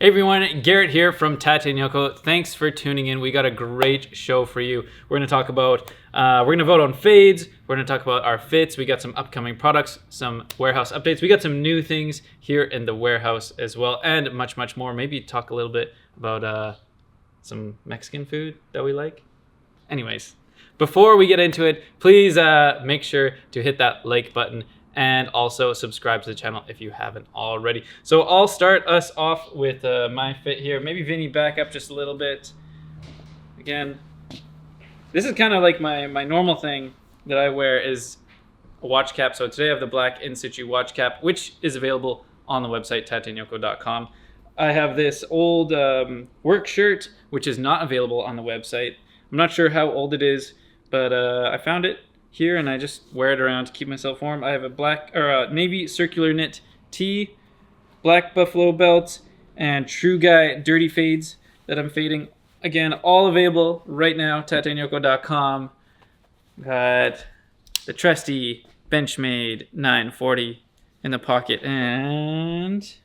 Hey everyone, Garrett here from Tate Yoko. Thanks for tuning in. We got a great show for you. We're going to talk about, we're going to vote on fades. We're going to talk about our fits. We got some upcoming products, some warehouse updates. We got some new things here in the warehouse as well, and much, much more. Maybe talk a little bit about some Mexican food that we like. Anyways, before we get into it, please make sure to hit that like button and also subscribe to the channel if you haven't already. So I'll start us off with my fit here. Maybe Vinny back up just a little bit. Again, this is kind of like my normal thing that I wear is a watch cap. So today I have the black In Situ watch cap, which is available on the website tateyoko.com. I have this old work shirt, which is not available on the website. I'm not sure how old it is, but I found it here and I just wear it around to keep myself warm. I have a black or a navy circular knit tee, black buffalo belt, and True Guy dirty fades that I'm fading. Again, all available right now, tateyoko.com. Got the trusty Benchmade 940 in the pocket and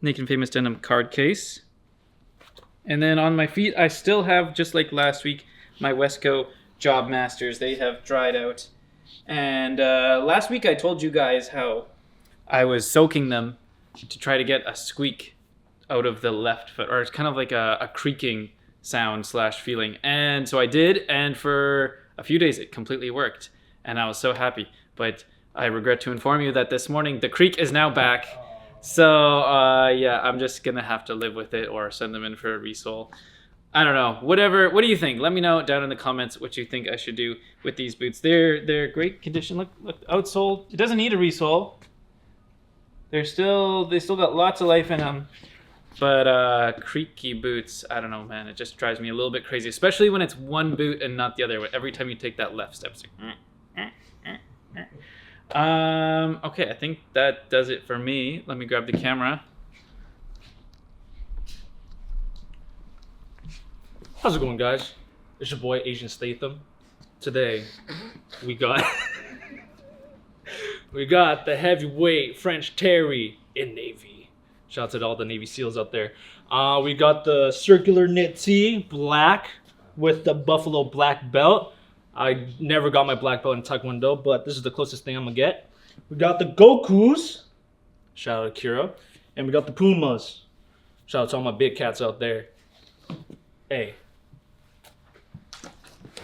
Naked and Famous Denim card case. And then on my feet, I still have, just like last week, my Wesco Job Masters. They have dried out. And last week I told you guys how I was soaking them to try to get a squeak out of the left foot, or it's kind of like a creaking sound slash feeling. And so I did, and for a few days it completely worked. And I was so happy. But I regret to inform you that this morning the creak is now back. So yeah, I'm just gonna have to live with it or send them in for a resole. I don't know, whatever. What do you think? Let me know down in the comments what you think I should do with these boots. They're great condition. Look, outsole. It doesn't need a resole. They still got lots of life in them. But creaky boots, I don't know, man. It just drives me a little bit crazy, especially when it's one boot and not the other. Every time you take that left step, it's like, okay, I think that does it for me. Let me grab the camera. How's it going, guys? It's your boy Asian Statham. Today we got the heavyweight French Terry in Navy. Shout out to all the Navy SEALs out there. We got the circular knit tee, black with the buffalo black belt. I never got my black belt in Taekwondo, but this is the closest thing I'm gonna get. We got the Gokus. Shout out to Kira. And we got the Pumas. Shout out to all my big cats out there. Hey.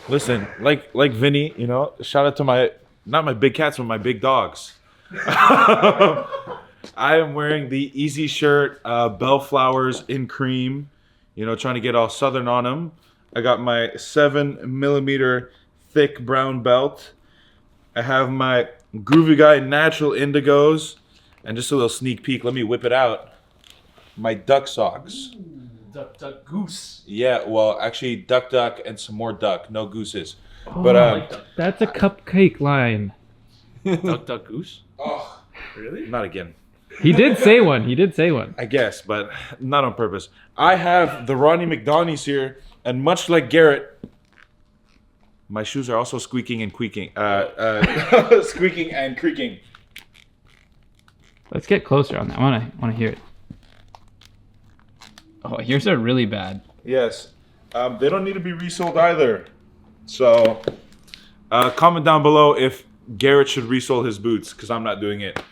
Listen, like Vinny, you know, shout out to not my big cats, but my big dogs. I am wearing the Easy shirt, Bellflowers in cream, you know, trying to get all southern on them. I got my 7mm thick brown belt. I have my Groovy Guy natural indigos, and just a little sneak peek, let me whip it out. My duck socks. Duck goose. Yeah, well, actually, duck and some more duck, no gooses. Oh, But that's a cupcake line. Duck goose. Oh, Really? not again. He did say one. I guess, but not on purpose. I have the Ronnie McDonnies here, and much like Garrett, my shoes are also squeaking and creaking. Squeaking and creaking. Let's get closer on that. I want to hear it. Oh, yours are really bad. Yes. They don't need to be resold either. So, comment down below if Garrett should resole his boots, because I'm not doing it.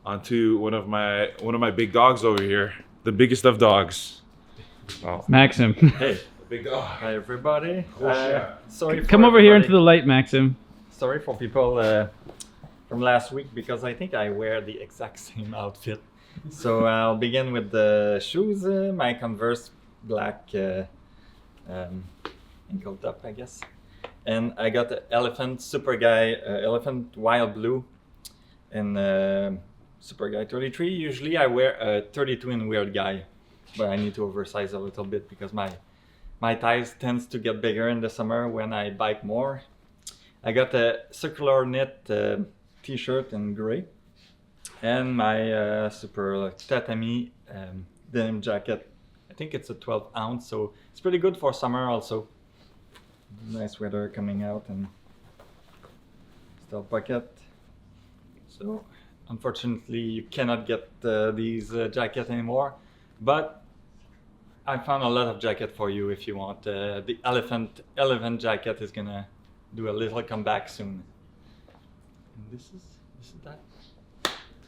Onto one of my big dogs over here, the biggest of dogs. Oh, Maxim. Hey. big dog. Hi everybody. Sorry. Come over here into the light, Maxim. Sorry for people from last week because I think I wear the exact same outfit. So I'll begin with the shoes. My Converse black ankle top, I guess. And I got the Elephant Super Guy, Elephant Wild Blue, and Super Guy 33. Usually I wear a 32 in Weird Guy, but I need to oversize a little bit because my thighs tends to get bigger in the summer when I bike more. I got a circular knit t-shirt in gray, and my super tatami denim jacket. I think it's a 12 ounce, so it's pretty good for summer also. Nice weather coming out, and still pocket. So unfortunately, you cannot get these jackets anymore. But I found a lot of jacket for you if you want. The elephant jacket is gonna do a little comeback soon. And this is that.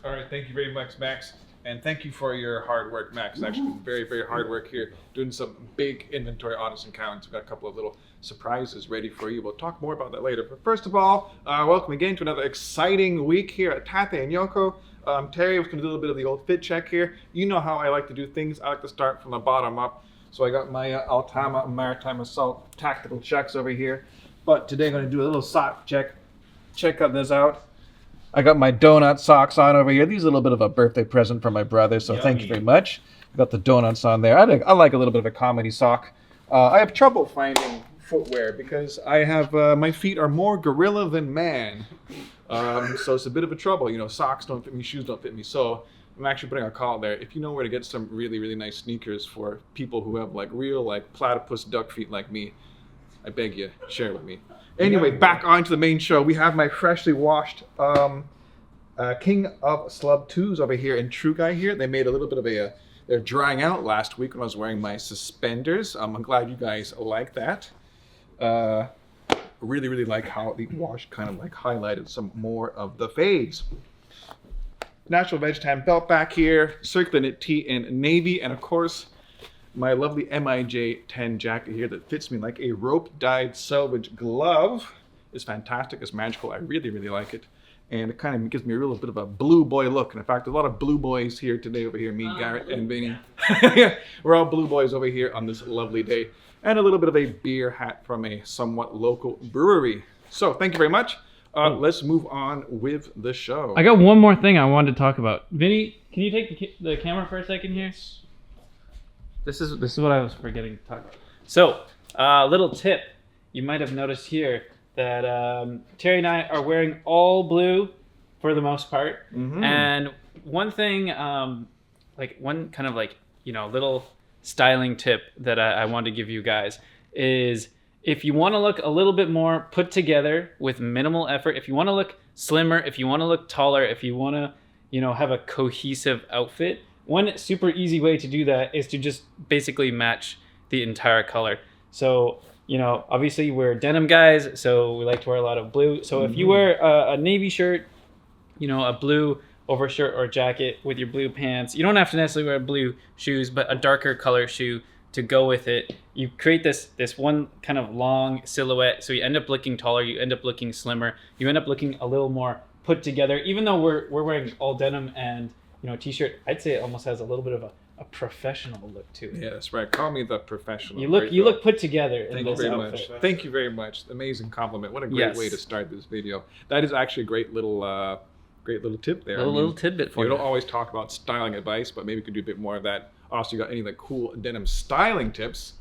All right, thank you very much, Max. And thank you for your hard work, Max. Actually, very, very hard work here, doing some big inventory audits and counts. We've got a couple of little surprises ready for you. We'll talk more about that later. But first of all, welcome again to another exciting week here at Tate and Yoko. Terry was going to do a little bit of the old fit check here. You know how I like to do things. I like to start from the bottom up. So I got my Altama Maritime Assault tactical checks over here. But today I'm going to do a little sock check. Check this out. I got my donut socks on over here. These are a little bit of a birthday present from my brother, so thank you very much. I got the donuts on there. I like a little bit of a comedy sock. I have trouble finding footwear because I have my feet are more gorilla than man. So it's a bit of a trouble. You know, socks don't fit me, shoes don't fit me. So I'm actually putting a call there. If you know where to get some really, really nice sneakers for people who have like real like platypus duck feet like me, I beg you, share with me. Anyway, back onto the main show. We have my freshly washed King of Slub 2s over here and True Guy here. They made a little bit of they're drying out last week when I was wearing my suspenders. I'm glad you guys like that. Really, really like how the wash kind of like highlighted some more of the fades. Natural Veg Tan belt back here, circular knit tee in navy, and of course, my lovely MIJ 10 jacket here that fits me like a rope-dyed selvage glove is fantastic. It's magical. I really, really like it. And it kind of gives me a real bit of a blue boy look. And in fact, a lot of blue boys here today over here. Me, Garrett, and Vinny. We're all blue boys over here on this lovely day. And a little bit of a beer hat from a somewhat local brewery. So thank you very much. Let's move on with the show. I got one more thing I wanted to talk about. Vinny, can you take the camera for a second here? This is what I was forgetting to talk about. So, little tip. You might have noticed here that Terry and I are wearing all blue for the most part. Mm-hmm. And one thing, one kind of like, little styling tip that I wanted to give you guys is if you want to look a little bit more put together with minimal effort, if you want to look slimmer, if you want to look taller, if you want to, have a cohesive outfit, one super easy way to do that is to just basically match the entire color. So, obviously we're denim guys, so we like to wear a lot of blue. So if you wear a navy shirt, a blue overshirt or jacket with your blue pants, you don't have to necessarily wear blue shoes, but a darker color shoe to go with it. You create this one kind of long silhouette, so you end up looking taller, you end up looking slimmer, you end up looking a little more put together. Even though we're wearing all denim and t-shirt, I'd say it almost has a little bit of a professional look to it. Yeah, that's right. Call me the professional. You look put together in this outfit. Thank you very much. Amazing compliment. What a great way to start this video. That is actually a great little tip there. Little tidbit for you. We don't always talk about styling advice, but maybe we could do a bit more of that. Also, you got any cool denim styling tips?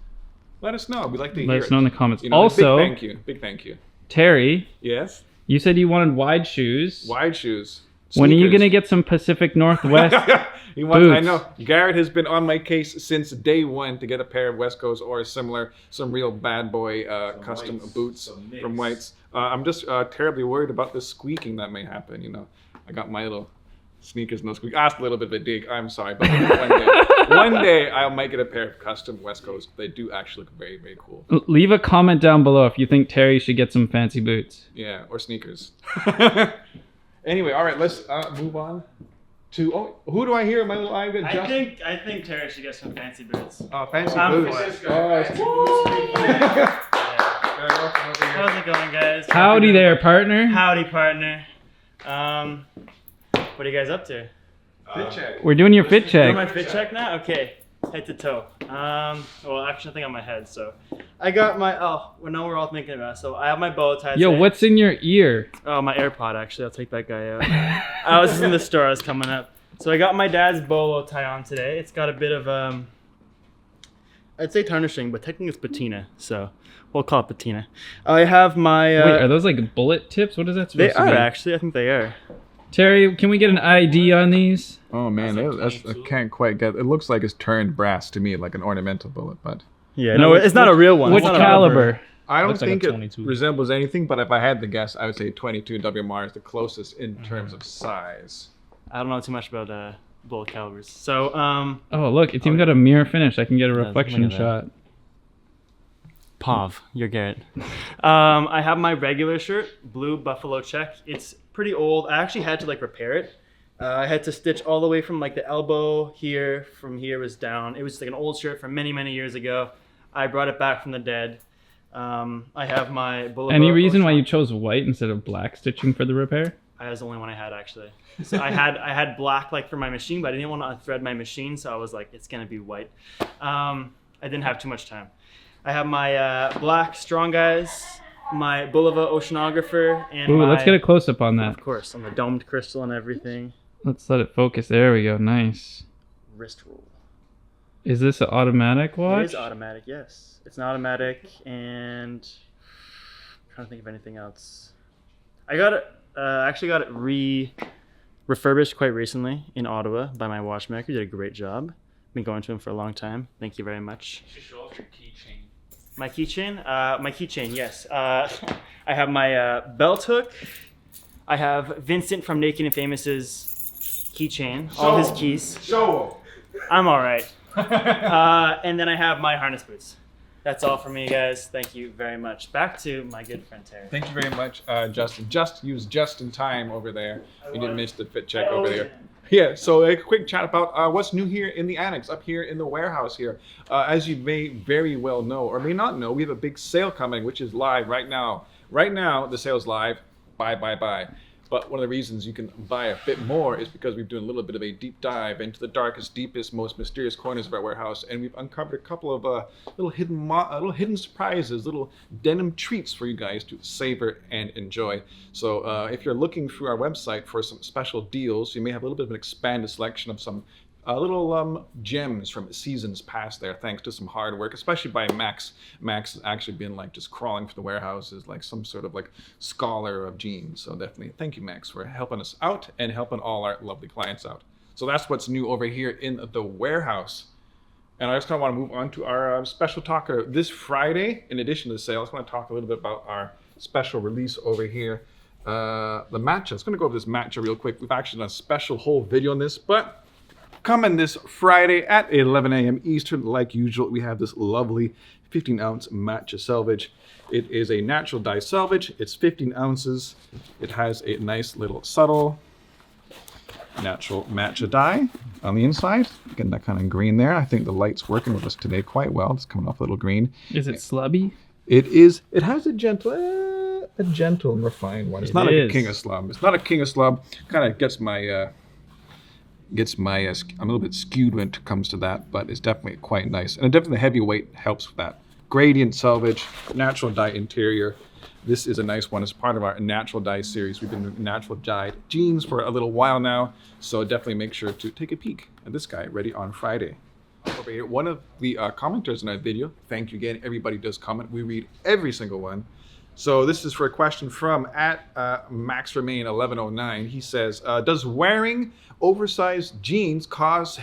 Let us know. We'd like to hear it. Let us know in the comments. Also, big thank you. Terry. Yes? You said you wanted wide shoes. Wide shoes. Sneakers. When are you going to get some Pacific Northwest boots? I know. Garrett has been on my case since day one to get a pair of West Coast or similar, some real bad boy custom boots from Whites. I'm just terribly worried about the squeaking that may happen. I got my little sneakers, no squeak. Asked a little bit of a dig. I'm sorry, but one day I might get a pair of custom West Coast. They do actually look very, very cool. Leave a comment down below if you think Terry should get some fancy boots. Yeah, or sneakers. Anyway, all right, let's move on to. Who do I hear? My little eye. I think Terry should get some fancy boots. Oh, fancy boots. How's it going, guys? Howdy there, partner. Howdy, partner. What are you guys up to? Fit check. We're doing your fit check. Doing my fit check now? Okay. Head to toe. Well, actually, nothing on my head. So, I got my. Now we're all thinking about it. So, I have my bow tie. Yo, what's in your ear? Oh, my AirPod. Actually, I'll take that guy out. I was in the store. I was coming up. So, I got my dad's bolo tie on today. It's got a bit of I'd say tarnishing, but technically it's patina. So, we'll call it patina. I have my. Wait, are those like bullet tips? What is that supposed to be? They are actually. I think they are. Terry, can we get an ID on these? Oh man, I can't quite get. It looks like it's turned brass to me, like an ornamental bullet, but yeah, no, it's not a real one. Which caliber? I don't think it resembles anything. But if I had to guess, I would say 22 WMR is the closest in terms of size. I don't know too much about bullet calibers. So Oh, look, it's even got a mirror finish. I can get a look reflection at that. shot. Pav, you're Garrett. I have my regular shirt, blue buffalo check. It's pretty old. I actually had to like repair it. I had to stitch all the way from like the elbow here. From here was down. It was like an old shirt from many, many years ago. I brought it back from the dead. I have my Boulevard. Any reason why you chose white instead of black stitching for the repair? That was the only one I had actually. So I had black like for my machine, but I didn't want to thread my machine, so I was like, it's gonna be white. I didn't have too much time. I have my black Strong Guys, my Boulevard Oceanographer, and Ooh, my, let's get a close up on that. of course, on the domed crystal and everything. Let's let it focus. There we go. Nice. Wrist roll. Is this an automatic watch? It is automatic, yes. It's an automatic, and I'm trying to think of anything else. I got it. Actually got it refurbished quite recently in Ottawa by my watchmaker. Did a great job. Been going to him for a long time. Thank you very much. You should show off your keychain. My keychain? My keychain, yes. I have my belt hook. I have Vincent from Naked and Famous's keychain. All his keys. Show I'm all right. And then I have my harness boots. That's all for me, guys. Thank you very much. Back to my good friend Terry. Thank you very much, Justin. You was just in time over there. You didn't miss the fit check over there. Yeah, so a quick chat about what's new here in the annex, up here in the warehouse here. As you may very well know, or may not know, we have a big sale coming, which is live right now. Right now, the sale's live. Buy. But one of the reasons you can buy a bit more is because we've done a little bit of a deep dive into the darkest, deepest, most mysterious corners of our warehouse, and we've uncovered a couple of little hidden surprises, little denim treats for you guys to savor and enjoy. So if you're looking through our website for some special deals, you may have a little bit of an expanded selection of some little gems from seasons past there, thanks to some hard work, especially by Max. Max has actually been like just crawling for the warehouses like some sort of like scholar of jeans. So definitely thank you, Max, for helping us out and helping all our lovely clients out. So that's what's new over here in the warehouse. And I just kind of want to move on to our special talker this Friday. In addition to the sale, I just want to talk a little bit about our special release over here. The matcha. I was going to go over this matcha real quick. We've actually done a special whole video on this, but coming this Friday at 11 a.m. Eastern, like usual, we have this lovely 15-ounce matcha selvage. It is a natural dye selvage. It's 15 ounces. It has a nice little subtle natural matcha dye on the inside. Getting that kind of green there. I think the light's working with us today quite well. It's coming off a little green. Is it slubby? It is. It has a gentle and refined one. It's not like a king of slub. It's not a king of slub. Kind of gets my I'm a little bit skewed when it comes to that, but it's definitely quite nice. And definitely the heavy weight helps with that. Gradient selvage, natural dye interior. This is a nice one. It's part of our natural dye series. We've been doing natural dyed jeans for a little while now, so definitely make sure to take a peek at this guy ready on Friday. Over here, one of the commenters in our video, thank you again. Everybody does comment. We read every single one. So this is for a question from at MaxRemain1109. He says, does wearing oversized jeans cause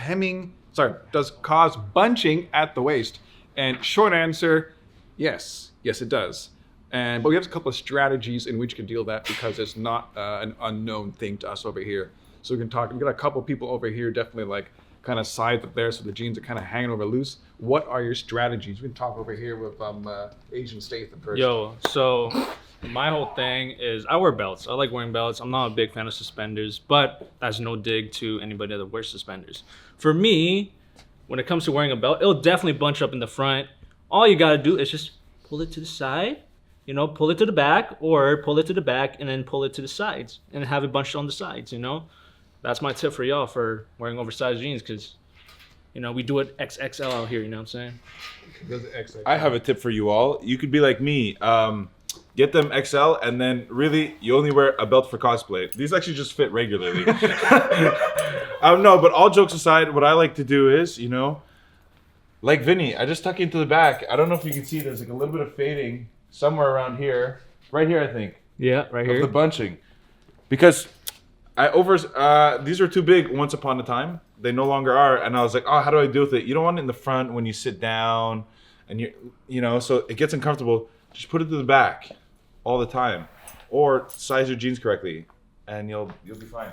bunching at the waist? And short answer, yes it does. But we have a couple of strategies in which you can deal with that because it's not an unknown thing to us over here. So we can talk, we've got a couple of people over here definitely like kind of side up there so the jeans are kind of hanging over loose. What are your strategies? We can talk over here with Asian Statham first. Yo, so my whole thing is I wear belts. I like wearing belts. I'm not a big fan of suspenders, but that's no dig to anybody that wears suspenders. For me, when it comes to wearing a belt, it'll definitely bunch up in the front. All you gotta do is just pull it to the side, pull it to the back, or pull it to the back and then pull it to the sides and have it bunched on the sides, That's my tip for y'all for wearing oversized jeans because, we do it XXL out here, you know what I'm saying? I have a tip for you all. You could be like me. Get them XL, and then really, you only wear a belt for cosplay. These actually just fit regularly. No, but all jokes aside, what I like to do is, like Vinny, I just tuck into the back. I don't know if you can see, there's like a little bit of fading somewhere around here. Right here, I think. Yeah, right here. Of the bunching. Because these were too big once upon a time. They no longer are, and I was like, oh, how do I deal with it? You don't want it in the front when you sit down, and so it gets uncomfortable. Just put it to the back all the time, or size your jeans correctly, and you'll be fine.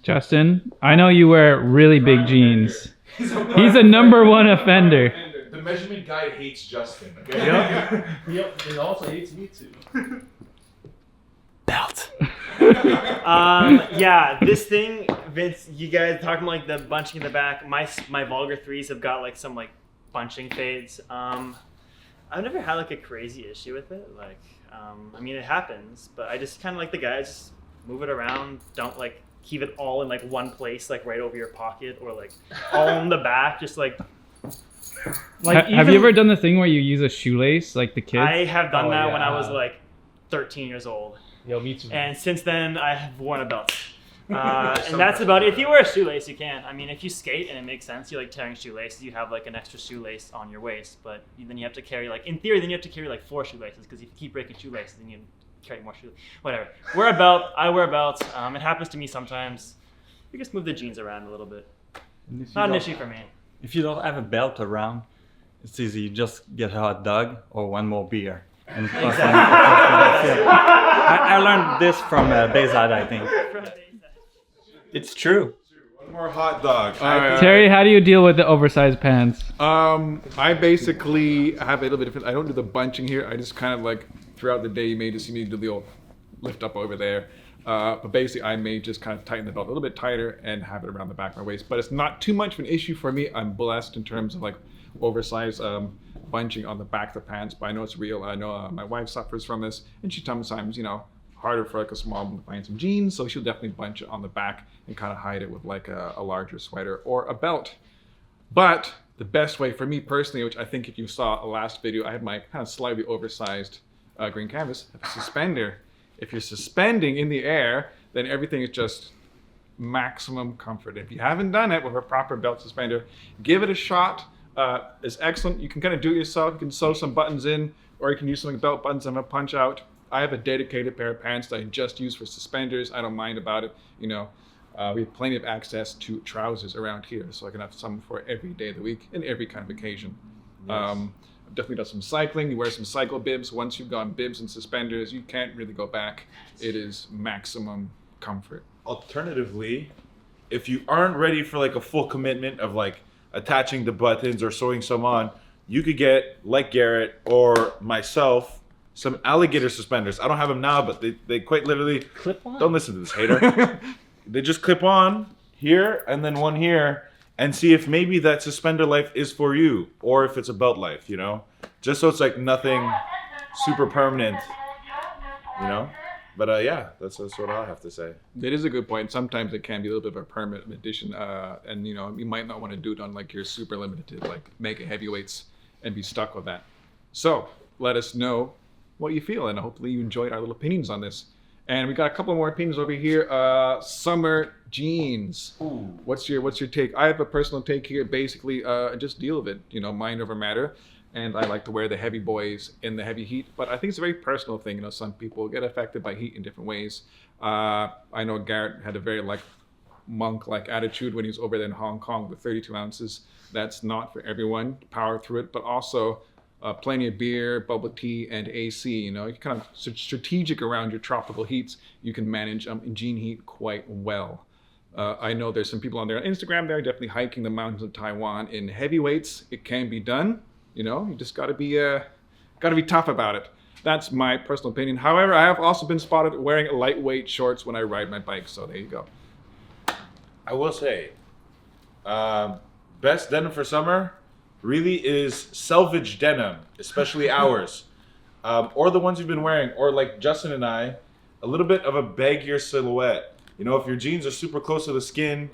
Justin, I know you wear really big jeans. He's a number one offender. The measurement guy hates Justin. Okay? Yep. It also hates me too. Belt. Yeah, this thing, Vince, you guys talking about like the bunching in the back. My vulgar threes have got like some like bunching fades. I've never had like a crazy issue with it. Like, I mean, it happens, but I just kind of like the guys just move it around. Don't like keep it all in like one place, like right over your pocket, or like all in the back. Just like Have you ever done the thing where you use a shoelace like the kids? I have done that when I was like 13 years old. Yo, me too. And since then, I have worn a belt. And that's about it. If you wear a shoelace, you can. I mean, if you skate and it makes sense, you like tearing shoelaces, you have like an extra shoelace on your waist. But then you have to carry, like, in theory, then you have to carry like 4 shoelaces, because if you keep breaking shoelaces, then you carry more shoelaces. Whatever. Wear a belt. I wear a belt. It happens to me sometimes. You just move the jeans around a little bit. Not an issue for me. If you don't have a belt around, it's easy. You just get a hot dog or one more beer. And I learned this from Bayside, I think. It's true. One more hot dog. Terry, how do you deal with the oversized pants? I basically have a little bit different. I don't do the bunching here. I just kind of like throughout the day, you may just see me do the old lift up over there. But basically, I may just kind of tighten the belt a little bit tighter and have it around the back of my waist. But it's not too much of an issue for me. I'm blessed in terms of like oversized bunching on the back of the pants, but I know it's real. I know my wife suffers from this, and she sometimes, you know, harder for like a small woman to find some jeans, so she'll definitely bunch it on the back and kind of hide it with like a larger sweater or a belt. But the best way for me personally, which I think if you saw a last video, I had my kind of slightly oversized green canvas, a suspender. If you're suspending in the air, then everything is just maximum comfort. If you haven't done it with a proper belt suspender, give it a shot. It's excellent. You can kind of do it yourself. You can sew some buttons in, or you can use some belt buttons and a punch out. I have a dedicated pair of pants that I just use for suspenders. I don't mind about it. You know, we have plenty of access to trousers around here, so I can have some for every day of the week and every kind of occasion. Yes. I've definitely done some cycling. You wear some cycle bibs. Once you've gone bibs and suspenders, you can't really go back. It is maximum comfort. Alternatively, if you aren't ready for like a full commitment of like attaching the buttons or sewing some on, you could get, like Garrett or myself, some alligator suspenders. I don't have them now, but they quite literally clip on. Don't listen to this hater. They just clip on here and then one here, and see if maybe that suspender life is for you, or if it's a belt life, you know? Just so it's like nothing super permanent, you know? But yeah, that's what I have to say. It is a good point. Sometimes it can be a little bit of a permanent addition, and you know, you might not want to do it on like your super limited, like mega heavyweights, and be stuck with that. So let us know what you feel, and hopefully you enjoyed our little opinions on this. And we got a couple more opinions over here. Summer jeans. Ooh. What's your take? I have a personal take here. Basically, just deal with it. You know, mind over matter. And I like to wear the heavy boys in the heavy heat, but I think it's a very personal thing. You know, some people get affected by heat in different ways. I know Garrett had a very like monk-like attitude when he was over there in Hong Kong with 32 ounces. That's not for everyone. Power through it, but also plenty of beer, bubble tea, and AC. You know, you kind of strategic around your tropical heats. You can manage jean heat quite well. I know there's some people on there on Instagram. They're definitely hiking the mountains of Taiwan in heavyweights. It can be done. You know, you just gotta be tough about it. That's my personal opinion. However, I have also been spotted wearing lightweight shorts when I ride my bike. So there you go. I will say, best denim for summer really is Selvedge Denim, especially ours, or the ones you've been wearing, or like Justin and I, a little bit of a baggier silhouette. You know, if your jeans are super close to the skin,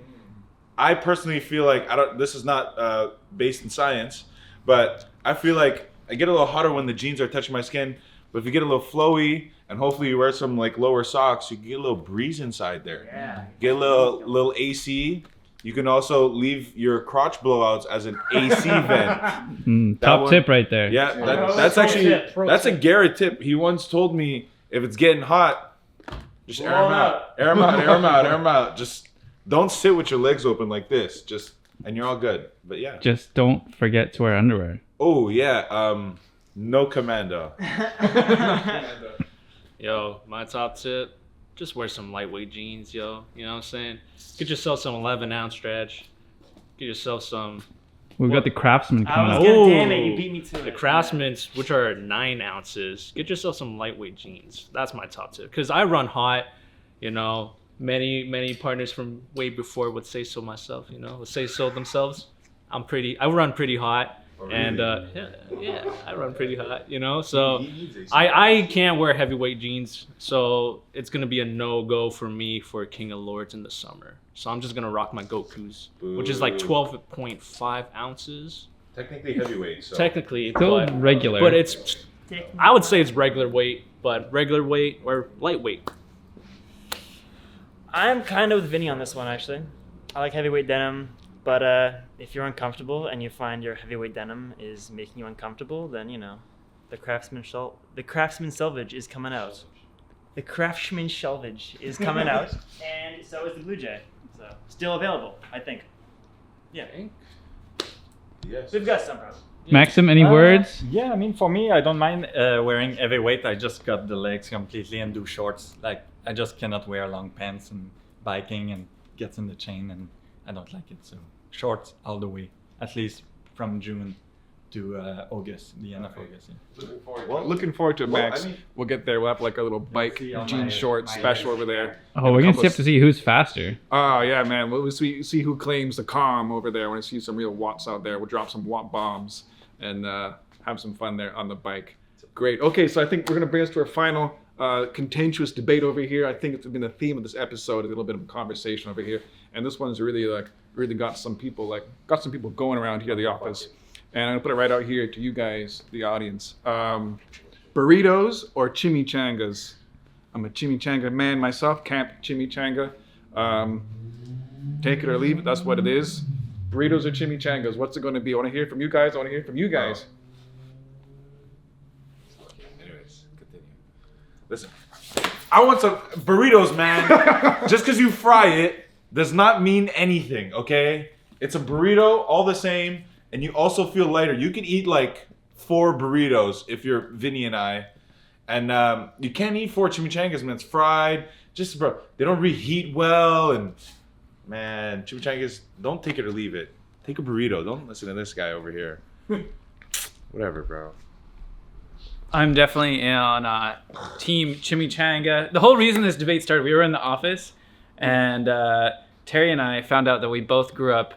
I personally feel like this is not based in science, but I feel like I get a little hotter when the jeans are touching my skin. But if you get a little flowy, and hopefully you wear some like lower socks, you can get a little breeze inside there. Yeah. Get a little AC. You can also leave your crotch blowouts as an AC vent. Top tip right there. Yeah, that's actually a Garrett tip. He once told me if it's getting hot, just air them out. Air them out, air them out, air them out. Just don't sit with your legs open like this. And you're all good. But yeah. Just don't forget to wear underwear. Oh yeah. No commando. Yo, my top tip: just wear some lightweight jeans, yo. You know what I'm saying? Get yourself some 11-ounce stretch. Get yourself some. We've got the Craftsman I coming was up. gonna, damn it, you beat me to The it. Craftsman's, which are 9 ounces. Get yourself some lightweight jeans. That's my top tip. Because I run hot, you know. Many partners from way before would say so myself, you know, would say so themselves. I run pretty hot. And yeah, I run pretty hot, you know. So I can't wear heavyweight jeans, so it's gonna be a no-go for me for King of Lords in the summer. So I'm just gonna rock my Gokus, which is like 12.5 ounces. Technically heavyweight. So. Technically, Still but, regular. but it's. I would say it's regular weight, but regular weight or lightweight. I'm kind of with Vinny on this one, actually. I like heavyweight denim, but if you're uncomfortable and you find your heavyweight denim is making you uncomfortable, then, you know, the Craftsman Selvedge is coming out. The Craftsman Selvedge is coming out, and so is the Blue Jay. So, still available, I think. Yeah. Yes. We've got some problems. Maxim, any words? Yeah, I mean, for me, I don't mind wearing heavyweight. I just cut the legs completely and do shorts. Like, I just cannot wear long pants and biking and gets in the chain, and I don't like it. So shorts all the way, at least from June to August, the end of August. Yeah. Looking forward to it, Max. I mean- We'll get there. We'll have like a little bike see on jean my- short my- special over there. Oh, we're gonna have to see who's faster. Oh yeah, man. We'll see who claims the calm over there. I want to see some real watts out there. We'll drop some watt bombs and have some fun there on the bike. Great. Okay, so I think we're gonna bring us to our final contentious debate over here. I think it's been the theme of this episode, a little bit of a conversation over here, and this one's really got some people going around here at the office. And I'm gonna put it right out here to you guys, the audience. Burritos or chimichangas? I'm a chimichanga man myself. Camp chimichanga. Take it or leave it. That's what it is. Burritos or chimichangas? What's it going to be? I want to hear from you guys. Anyways, continue. Listen, I want some burritos, man. Just because you fry it does not mean anything, okay? It's a burrito, all the same, and you also feel lighter. You can eat like 4 burritos if you're Vinny and I, and you can't eat 4 chimichangas, man. It's fried. Just, bro, they don't reheat well, and man, chimichangas, don't take it or leave it. Take a burrito. Don't listen to this guy over here. Whatever, bro. I'm definitely on team chimichanga. The whole reason this debate started, we were in the office, and Terry and I found out that we both grew up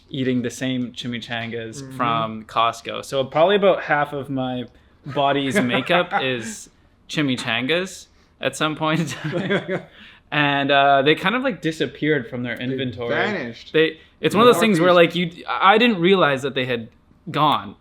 eating the same chimichangas from Costco. So probably about half of my body's makeup is chimichangas at some point in time. And they kind of like disappeared from their inventory. vanished. It's one of those things where like I didn't realize that they had gone.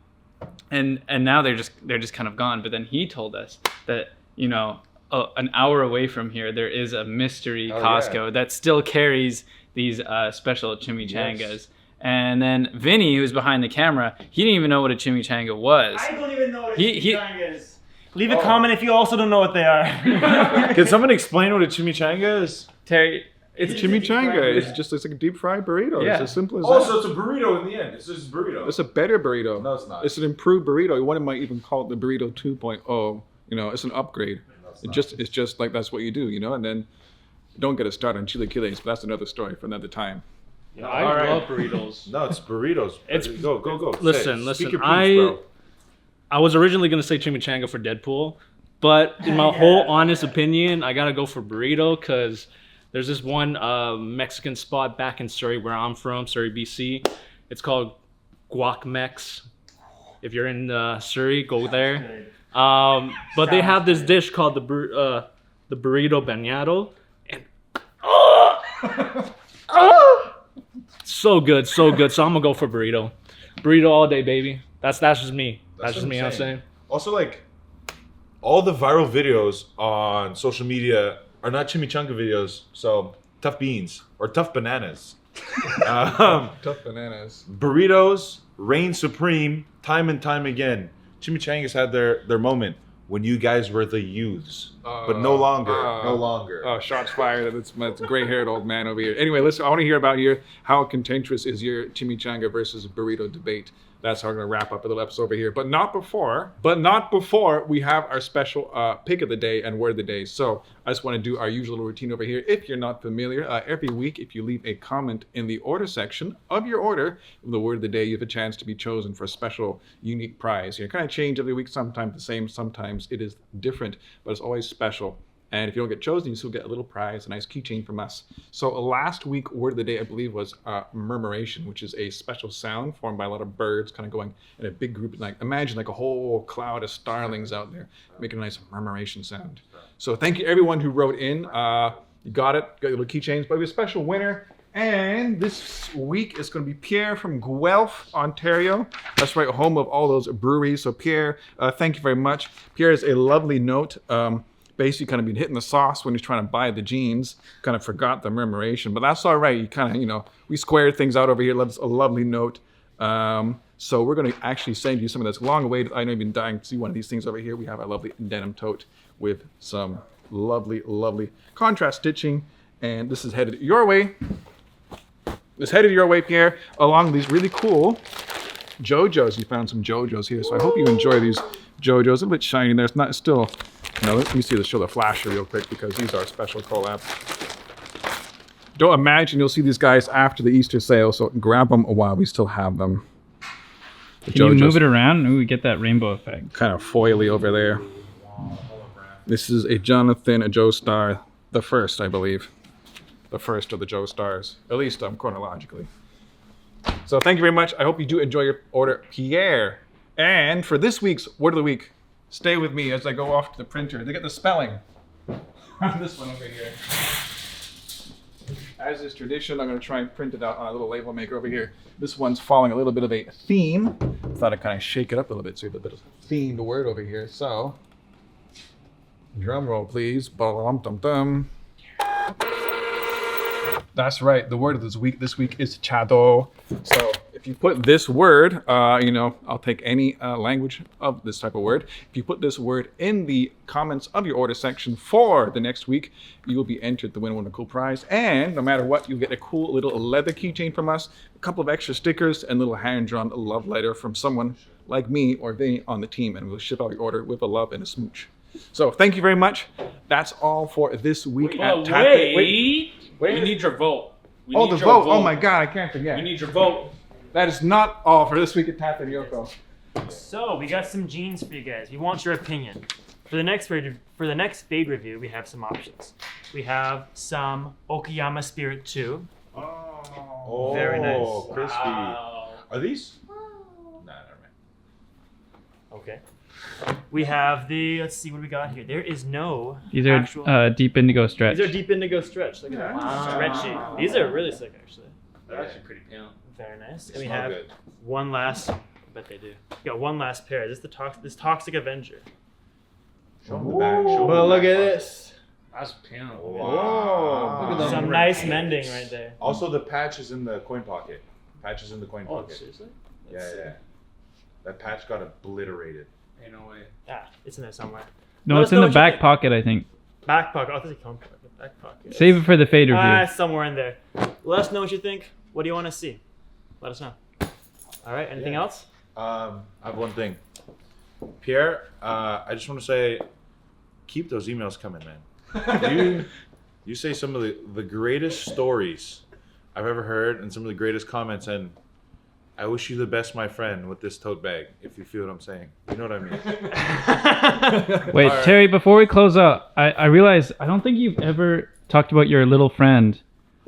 And now they're just kind of gone. But then he told us that, you know, an hour away from here there is a mystery Costco that still carries these special chimichangas. Yes. And then Vinny, who's behind the camera, he didn't even know what a chimichanga was. I don't even know what a He- chimichanga is. Leave a comment if you also don't know what they are. Can someone explain what a chimichanga is? Terry, It's chimichanga. It's like a deep fried burrito. Yeah. It's as simple as Also, that. it's a burrito in the end. It's just a burrito. It's a better burrito. No, it's not. It's an improved burrito. One might even call it the burrito 2.0. You know, it's an upgrade. It's just like that's what you do, you know. And then don't get us started on chilaquiles, but that's another story for another time. Yeah, I love burritos. No, it's burritos. It's- go. Listen, Speak your listen. piece, bro. I was originally gonna say chimichanga for Deadpool, but in my whole honest opinion, I gotta go for burrito because there's this one Mexican spot back in Surrey where I'm from, Surrey, BC. It's called Guac Mex. If you're in Surrey, go there. But they have this dish called the burrito bañado, and so good. So I'm gonna go for burrito all day, baby. That's just me. That's just what me. I'm I'm saying. saying. Also, like, all the viral videos on social media are not chimichanga videos. So, tough beans or tough bananas. Tough bananas. Burritos reign supreme time and time again. Chimichangas had their moment when you guys were the youths. but no longer. No longer. Oh, shots fired. That's a gray-haired old man over here. Anyway, listen, I want to hear about here how contentious is your chimichanga versus burrito debate. That's how we're going to wrap up a little episode over here. But not before we have our special pick of the day and word of the day. So I just want to do our usual routine over here. If you're not familiar, every week, if you leave a comment in the order section of your order, the word of the day, you have a chance to be chosen for a special, unique prize. You kind of change every week, sometimes the same, sometimes it is different, but it's always special. And if you don't get chosen, you still get a little prize, a nice keychain from us. So last week, word of the day, I believe, was murmuration, which is a special sound formed by a lot of birds kind of going in a big group. Like imagine like a whole cloud of starlings out there making a nice murmuration sound. So thank you everyone who wrote in. You got it, got your little keychains. But we have a special winner. And this week is going to be Pierre from Guelph, Ontario. That's right, home of all those breweries. So Pierre, thank you very much. Pierre is a lovely note. Basically kind of been hitting the sauce when he's trying to buy the jeans, kind of forgot the murmuration, but that's all right. You kind of, we squared things out over here. That's a lovely note. So we're going to actually send you some of this long awaited. I know you've been dying to see one of these things over here. We have a lovely denim tote with some lovely, lovely contrast stitching. And this is headed your way. It's headed your way, Pierre, along these really cool JoJo's. You found some JoJo's here. So I hope you enjoy these JoJo's. A bit shiny there. It's not still. Now let me see show the flasher real quick because these are special collab. Don't imagine you'll see these guys after the Easter sale, so grab them while we still have them. Can you move it around? Ooh, we get that rainbow effect. Kind of foily over there. This is a Jonathan, a Joe Star, the first, I believe. The first of the Joe Stars, at least chronologically. So thank you very much. I hope you do enjoy your order, Pierre. And for this week's word of the week, stay with me as I go off to the printer to get the spelling on this one over here. As is tradition, I'm going to try and print it out on a little label maker over here. This one's following a little bit of a theme. Thought I'd kind of shake it up a little bit so you have a bit of a themed word over here. So, drum roll please. Ba-dum-dum-dum. That's right. The word of this week is chado. So if you put this word, I'll take any language of this type of word. If you put this word in the comments of your order section for the next week, you will be entered to win one of a cool prize. And no matter what, you'll get a cool little leather keychain from us, a couple of extra stickers, and a little hand-drawn love letter from someone like me or they on the team. And we'll ship out your order with a love and a smooch. So thank you very much. That's all for this week at Tate. Wait. We need your vote. The vote. Oh my God, I can't forget. We need your vote. That is not all for this week at Tate Yoko. So we got some jeans for you guys. We want your opinion. For the next fade review, we have some options. We have some Okayama Spirit 2. Oh, very nice. Crispy. Wow. Are these? Nah, never mind. Okay. We have let's see what we got here. There is no These are deep indigo stretch. These are deep indigo stretch. Look at that. Wow. Stretchy. These are really sick, actually. They're actually pretty pale. Very nice. They And we smell have good. one last. I bet they do. We got one last pair. This is this Toxic Avenger. Show them the back. Show them Well, the look back at part. this. That's pale. Wow. Look at those Some nice mending right there. Also, the patch is in the coin pocket. Patch is in the coin Oh, pocket. seriously? Yeah. That patch got obliterated. Ain't no way. Ah, it's in there somewhere. No, Let it's us in know the what you back think. pocket, I think. Back pocket. Oh, this is coin pocket. Back pocket. Save it for the fade review. Somewhere in there. Let us know what you think. What do you want to see? Let us know. All right. Anything else? I have one thing. Pierre, I just want to say, keep those emails coming, man. You say some of the greatest stories I've ever heard and some of the greatest comments, and I wish you the best, my friend, with this tote bag, if you feel what I'm saying. You know what I mean? Wait, Alright. Terry, before we close out, I realize I don't think you've ever talked about your little friend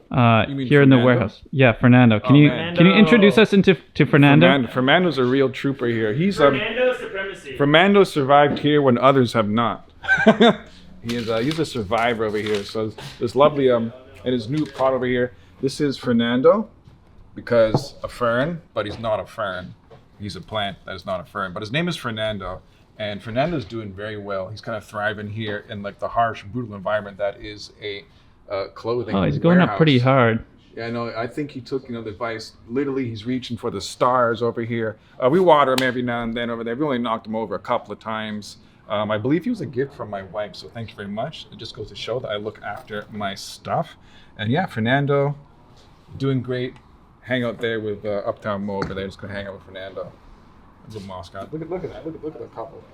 mean here in the Fernando? warehouse. Yeah, Fernando. Can Oh, you man. can you introduce us to Fernando? Fernando's a real trooper here. He's Fernando supremacy. Fernando survived here when others have not. He's a survivor over here. So this lovely and his new pot over here. This is Fernando, because a fern, but he's not a fern. He's a plant that is not a fern. But his name is Fernando, and Fernando's doing very well. He's kind of thriving here in like the harsh, brutal environment that is a clothing. Oh, he's going up pretty warehouse. hard. Yeah, no, I think he took, the advice. Literally, he's reaching for the stars over here. We water him every now and then over there. We only knocked him over a couple of times. I believe he was a gift from my wife, so thank you very much. It just goes to show that I look after my stuff. And yeah, Fernando, doing great. Hang out there with Uptown Mo over there. Just gonna hang out with Fernando. Little Moscow. Look at that. Look at the couple.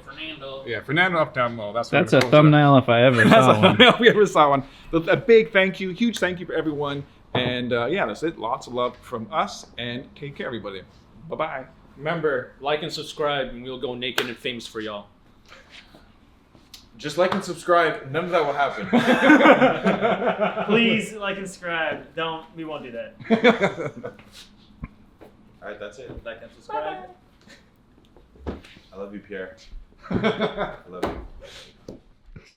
Fernando. Yeah, Fernando Uptown Mo. That's a thumbnail if I ever That's saw a one. thumbnail if we ever saw one. A big thank you, huge thank you for everyone. And yeah, that's it. Lots of love from us, and take care, everybody. Bye-bye. Remember, like and subscribe, and we'll go naked and famous for y'all. Just like and subscribe. None of that will happen. Please like and subscribe. We won't do that. All right, that's it. Like and subscribe. I love you, Pierre. I love you.